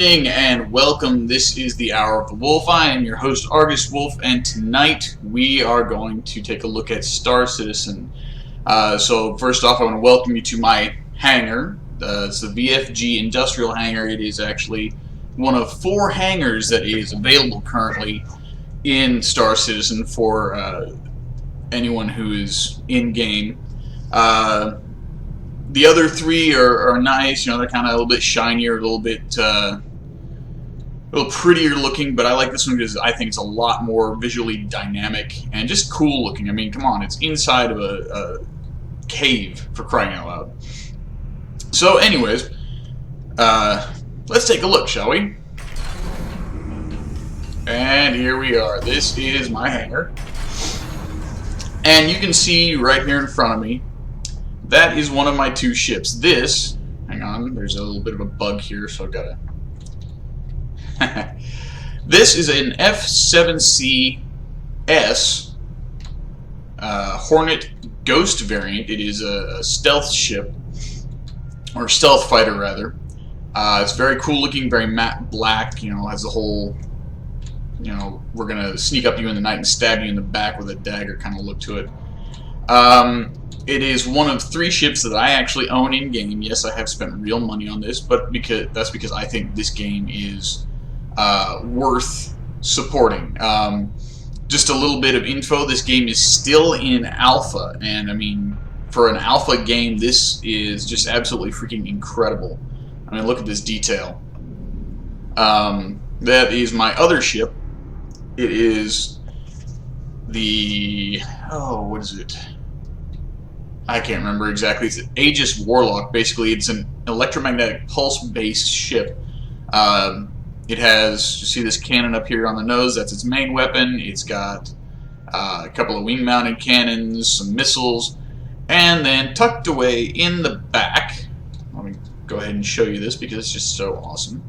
And welcome. This is the Hour of the Wolf. I am your host, Argus Wolf, and tonight we are going to take a look at Star Citizen. So first off, I want to welcome you to my hangar. It's the VFG Industrial Hangar. It is actually one of 4 hangars that is available currently in Star Citizen for anyone who is in-game. The other 3 are nice. You know, they're kind of a little bit shinier, a little prettier looking, but I like this one because I think it's a lot more visually dynamic and just cool looking. I mean, come on, it's inside of a cave, for crying out loud. So anyways, let's take a look, shall we? And here we are. This is my hangar. And you can see right here in front of me, that is one of my 2 ships. This, hang on, there's a little bit of a bug here, so I've got to... This is an F-7CS Hornet Ghost variant. It is a stealth ship, or stealth fighter rather. It's very cool looking, very matte black. You know, has the whole, you know, we're gonna sneak up to you in the night and stab you in the back with a dagger kind of look to it. It is one of 3 ships that I actually own in game. Yes, I have spent real money on this, but that's because I think this game is worth supporting. Just a little bit of info, this game is still in alpha, and I mean, for an alpha game, this is just absolutely freaking incredible. I mean, look at this detail. That is my other ship. It is the, what is it? I can't remember exactly. It's an Aegis Warlock. Basically, it's an electromagnetic pulse-based ship. It has, you see this cannon up here on the nose, that's its main weapon. It's got a couple of wing-mounted cannons, some missiles, and then tucked away in the back, let me go ahead and show you this because it's just so awesome.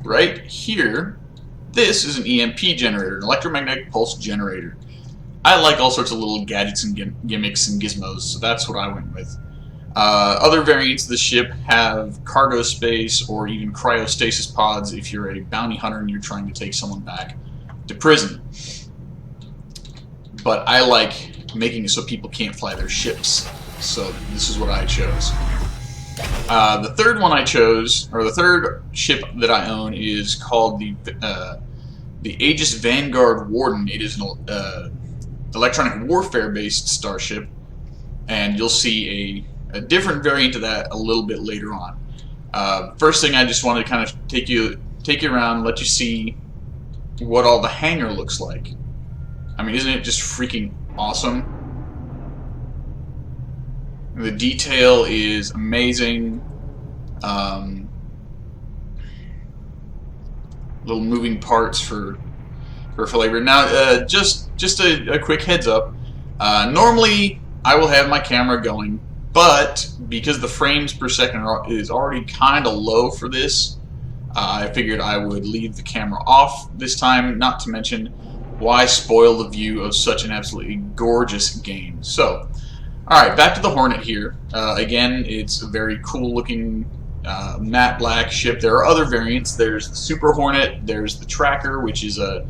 Right here, this is an EMP generator, an electromagnetic pulse generator. I like all sorts of little gadgets and gimmicks and gizmos, so that's what I went with. Other variants of the ship have cargo space or even cryostasis pods if you're a bounty hunter and you're trying to take someone back to prison. But I like making it so people can't fly their ships, so this is what I chose. The third one I chose, or the third ship that I own, is called the Aegis Vanguard Warden. It is an electronic warfare-based starship, and you'll see a different variant of that a little bit later on. First thing, I just wanted to kind of take you around and let you see what all the hangar looks like. I mean, isn't it just freaking awesome? The detail is amazing. Little moving parts for flavor. Now, just a quick heads up. Normally, I will have my camera going, but because the frames per second is already kind of low for this, I figured I would leave the camera off this time. Not to mention, why spoil the view of such an absolutely gorgeous game? So, all right, back to the Hornet here. Again, it's a very cool looking matte black ship. There are other variants. There's the Super Hornet. There's the Tracker, which is a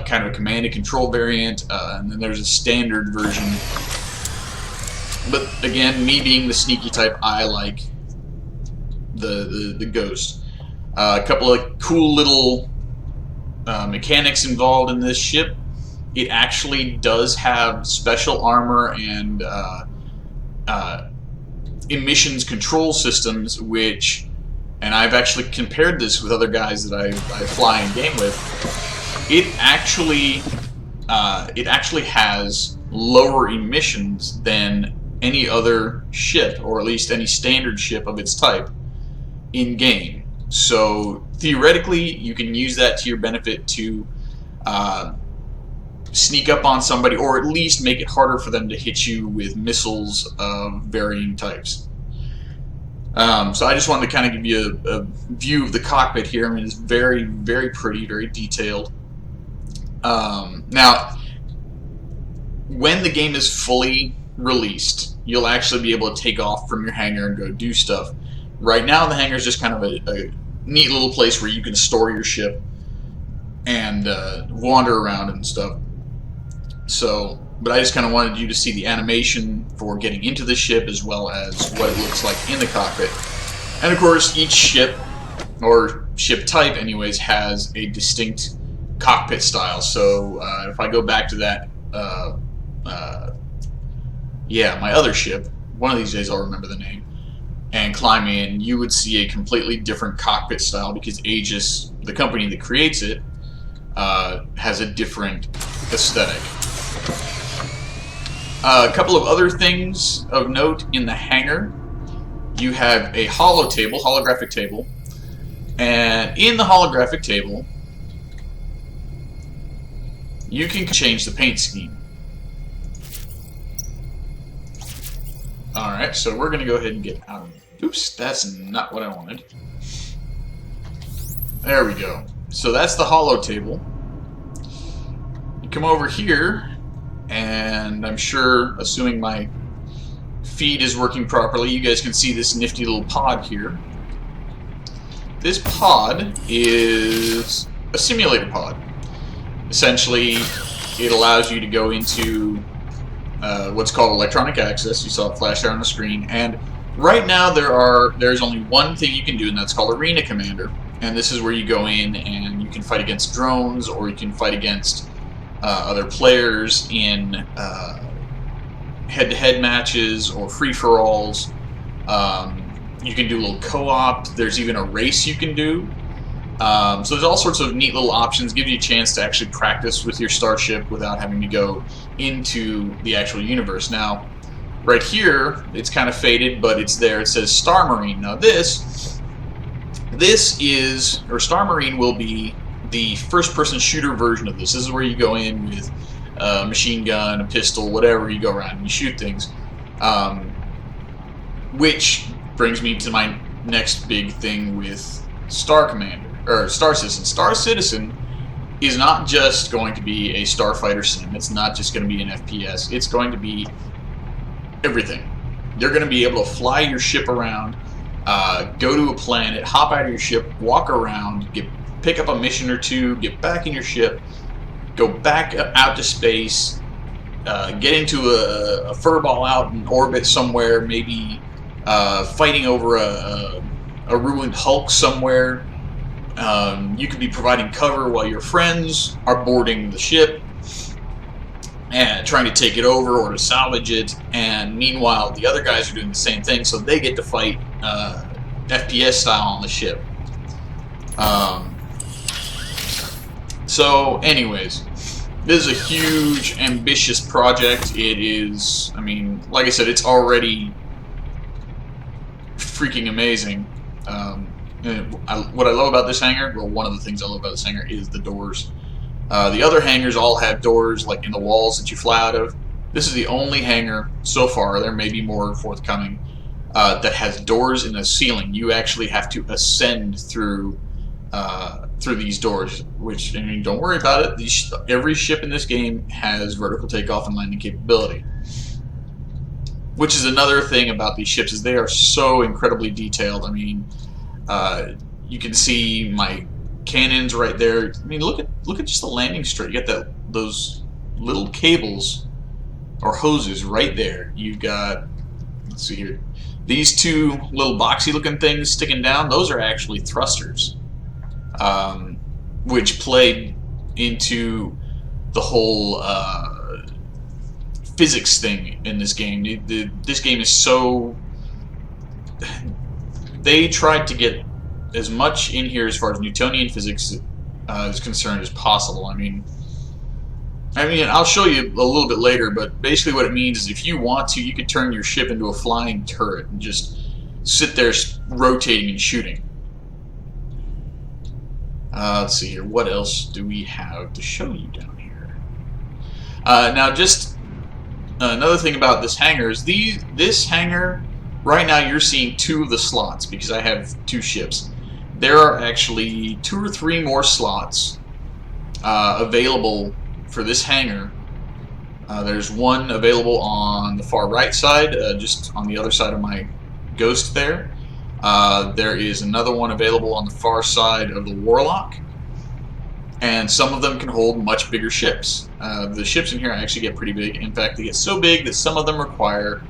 kind of a command and control variant, and then there's a standard version. But again, me being the sneaky type, I like the Ghost. A couple of cool little mechanics involved in this ship. It actually does have special armor and emissions control systems, which, and I've actually compared this with other guys that I fly in game with. It actually has lower emissions than any other ship, or at least any standard ship of its type, in game. So theoretically, you can use that to your benefit to sneak up on somebody, or at least make it harder for them to hit you with missiles of varying types. So I just wanted to kind of give you a view of the cockpit here. I mean, it's very, very pretty, very detailed. Now, when the game is fully released, you'll actually be able to take off from your hangar and go do stuff. Right now, the hangar is just kind of a neat little place where you can store your ship and wander around and stuff. So, but I just kind of wanted you to see the animation for getting into the ship as well as what it looks like in the cockpit. And of course, each ship, or ship type anyways, has a distinct cockpit style. So if I go back to that, yeah, my other ship, one of these days I'll remember the name, and climb in, you would see a completely different cockpit style because Aegis, the company that creates it, has a different aesthetic. A couple of other things of note in the hangar. You have a holographic table, and in the holographic table, you can change the paint scheme. Alright, so we're going to go ahead and get out of it. Oops, that's not what I wanted. There we go. So that's the holo table. You come over here, and I'm sure, assuming my feed is working properly, you guys can see this nifty little pod here. This pod is a simulator pod. Essentially, it allows you to go into what's called electronic access. You saw it flash there on the screen, and right now there's only one thing you can do, and that's called Arena Commander. And this is where you go in and you can fight against drones, or you can fight against other players in head-to-head matches or free-for-alls. You can do a little co-op. There's even a race you can do. So there's all sorts of neat little options. Gives you a chance to actually practice with your starship without having to go into the actual universe. Now, right here, it's kind of faded, but it's there. It says Star Marine. Now this is, or Star Marine will be the first-person shooter version of this. This is where you go in with a machine gun, a pistol, whatever. You go around and you shoot things. Which brings me to my next big thing with Star Commander, or Star Citizen. Star Citizen is not just going to be a starfighter sim. It's not just going to be an FPS. It's going to be everything. You're going to be able to fly your ship around, go to a planet, hop out of your ship, walk around, pick up a mission or two, get back in your ship, go back out to space, get into a furball out in orbit somewhere, maybe fighting over a ruined Hulk somewhere. You could be providing cover while your friends are boarding the ship and trying to take it over or to salvage it, and meanwhile the other guys are doing the same thing, so they get to fight FPS style on the ship. So anyways, this is a huge, ambitious project. It is, I mean, like I said, it's already freaking amazing. What I love about this hangar, well, one of the things I love about this hangar is the doors. The other hangars all have doors, like in the walls that you fly out of. This is the only hangar so far, there may be more forthcoming, that has doors in the ceiling. You actually have to ascend through these doors, which, I mean, don't worry about it. Every ship in this game has vertical takeoff and landing capability. Which is another thing about these ships, is they are so incredibly detailed. I mean, you can see my cannons right there. I mean, look at just the landing strip. You got those little cables or hoses right there. You've got, let's see here, these two little boxy looking things sticking down. Those are actually thrusters, which played into the whole physics thing in this game. This game is so, they tried to get as much in here as far as Newtonian physics is concerned as possible. I mean, I'll show you a little bit later, but basically what it means is if you want to, you could turn your ship into a flying turret and just sit there rotating and shooting. Let's see here. What else do we have to show you down here? Now, just another thing about this hangar is this hangar, right now you're seeing 2 of the slots because I have 2 ships. There are actually 2 or 3 more slots available for this hangar There's one available on the far right side, just on the other side of my ghost there. There is another one available on the far side of the Warlock. And some of them can hold much bigger ships. The ships in here actually get pretty big. In fact, they get so big that some of them require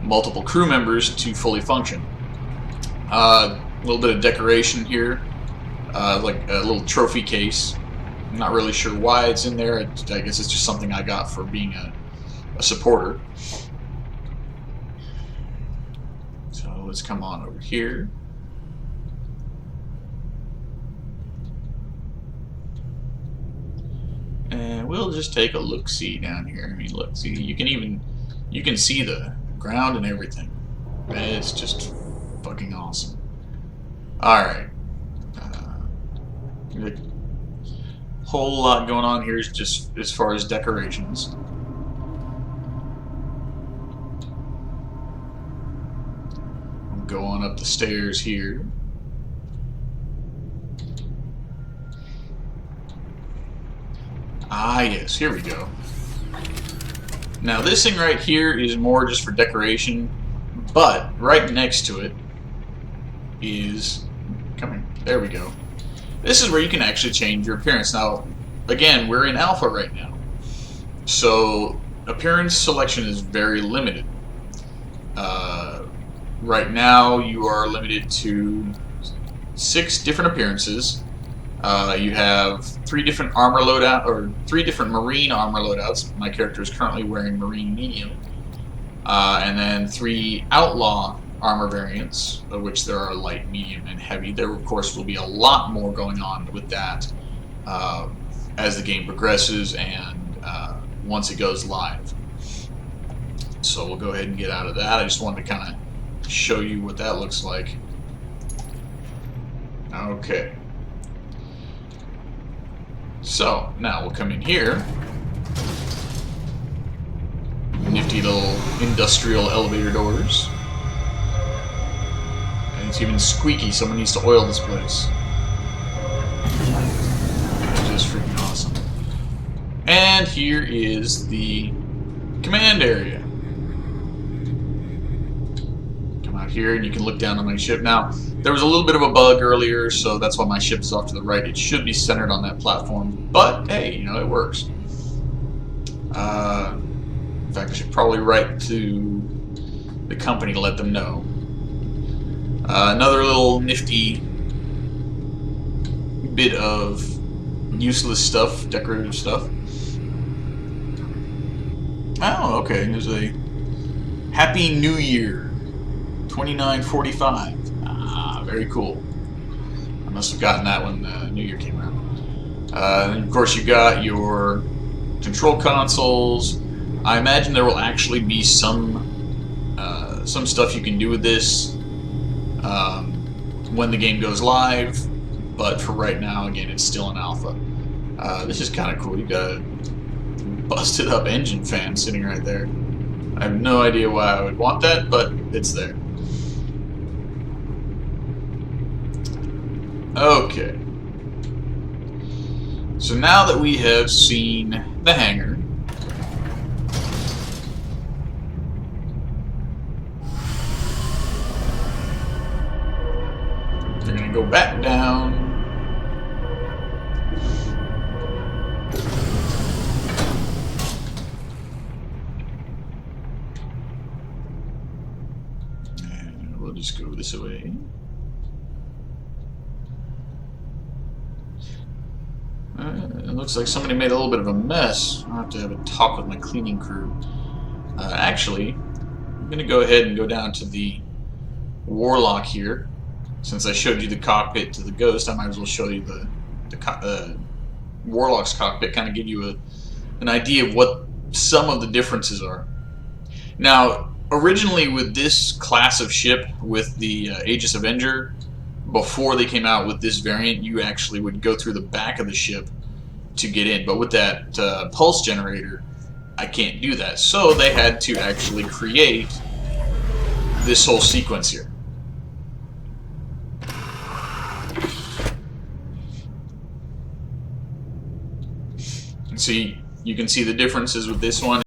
multiple crew members to fully function. A little bit of decoration here, like a little trophy case. I'm not really sure why it's in there. I guess it's just something I got for being a supporter. So let's come on over here. And we'll just take a look-see down here. I mean, look, see, you can see the ground and everything. It's just fucking awesome. Alright. A whole lot going on here, is just as far as decorations. I'll go on up the stairs here. Ah, yes, here we go. Now, this thing right here is more just for decoration, but right next to it is... there we go. This is where you can actually change your appearance. Now, again, we're in alpha right now, so appearance selection is very limited. Right now, you are limited to 6 different appearances. You have 3 different armor loadout, or 3 different marine armor loadouts. My character is currently wearing marine medium, and then 3 outlaw armor variants, of which there are light, medium, and heavy. There, of course, will be a lot more going on with that as the game progresses and once it goes live. So we'll go ahead and get out of that. I just wanted to kind of show you what that looks like. Okay. So, now we'll come in here. Nifty little industrial elevator doors. And it's even squeaky, someone needs to oil this place. Which is freaking awesome. And here is the command area. Come out here and you can look down on my ship. Now, there was a little bit of a bug earlier, so that's why my ship is off to the right. It should be centered on that platform, but hey, you know, it works. In fact, I should probably write to the company to let them know. Another little nifty bit of useless stuff, decorative stuff. Oh, okay, there's a Happy New Year 2945. Very cool. I must have gotten that when New Year came out. And of course, you got your control consoles. I imagine there will actually be some stuff you can do with this when the game goes live. But for right now, again, it's still in alpha. This is kind of cool. You got a busted up engine fan sitting right there. I have no idea why I would want that, but it's there. Okay. So now that we have seen the hangar, we're going to go back down. And we'll just go this way. It looks like somebody made a little bit of a mess. I'll have to have a talk with my cleaning crew. Actually, I'm going to go ahead and go down to the Warlock here. Since I showed you the cockpit to the Ghost, I might as well show you the Warlock's cockpit, kind of give you an idea of what some of the differences are. Now, originally with this class of ship, with the Aegis Avenger, before they came out with this variant, you actually would go through the back of the ship to get in. But with that pulse generator, I can't do that. So they had to actually create this whole sequence here. And see, you can see the differences with this one.